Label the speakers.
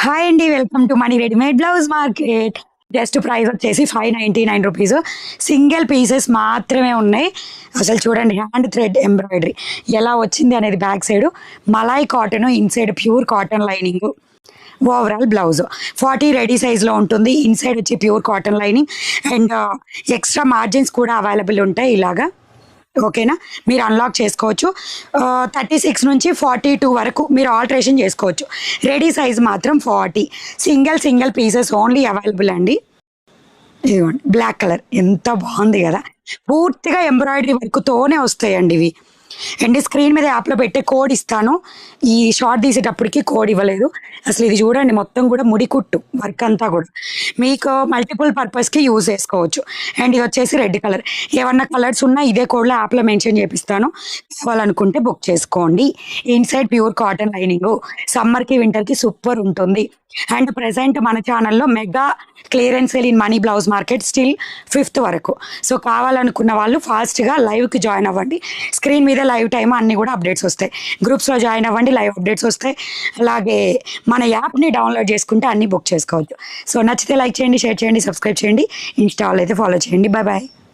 Speaker 1: Hi అండి. Welcome to money readymade blouse market. Just price వచ్చేసి 599 rupees. Single pieces మాత్రమే ఉన్నాయి. అసలు చూడండి, హ్యాండ్ థ్రెడ్ ఎంబ్రాయిడరీ ఎలా వచ్చింది అనేది back side Malay cotton, inside pure cotton lining. Overall blouse 40 ready సైజ్లో ఉంటుంది. ఇన్సైడ్ వచ్చి pure cotton lining and extra margins కూడా అవైలబుల్ ఉంటాయి. ఇలాగా ఓకేనా, మీరు అన్లాక్ చేసుకోవచ్చు. 36 నుంచి 42 వరకు మీరు ఆల్టరేషన్ చేసుకోవచ్చు. రెడీ సైజ్ మాత్రం 40. సింగిల్ పీసెస్ ఓన్లీ అవైలబుల్ అండి. ఇదిగోండి, బ్లాక్ కలర్ ఎంత బాగుంది కదా, పూర్తిగా ఎంబ్రాయిడరీ వర్క్తోనే వస్తాయండి ఇవి. అండ్ స్క్రీన్ మీద యాప్లో పెట్టే కోడ్ ఇస్తాను. ఈ షార్ట్ తీసేటప్పటికి కోడ్ ఇవ్వలేదు. అసలు ఇది చూడండి, మొత్తం కూడా ముడికుట్టు వర్క్ అంతా కూడా మీకు మల్టిపుల్ పర్పస్కి యూజ్ చేసుకోవచ్చు. అండ్ ఇది వచ్చేసి రెడ్ కలర్. ఏమన్నా కలర్స్ ఉన్నా ఇదే కోడ్లో యాప్లో మెన్షన్ చేపిస్తాను, కావాలనుకుంటే బుక్ చేసుకోండి. ఇన్సైడ్ ప్యూర్ కాటన్ లైనింగ్, సమ్మర్కి వింటర్కి సూపర్ ఉంటుంది. అండ్ ప్రజెంట్ మన ఛానల్లో mega clearance sale in money blouse market still 5th వరకు. సో కావాలనుకున్న వాళ్ళు ఫాస్ట్గా లైవ్కి జాయిన్ అవ్వండి. స్క్రీన్ మీద లైవ్ టైం అన్నీ కూడా అప్డేట్స్ వస్తాయి. గ్రూప్స్లో జాయిన్ అవ్వండి, లైవ్ అప్డేట్స్ వస్తాయి. అలాగే మన యాప్ని డౌన్లోడ్ చేసుకుంటే అన్నీ బుక్ చేసుకోవచ్చు. సో నచ్చితే లైక్ చేయండి, షేర్ చేయండి, సబ్స్క్రైబ్ చేయండి. ఇన్స్టాల్ అయితే ఫాలో చేయండి. Bye bye.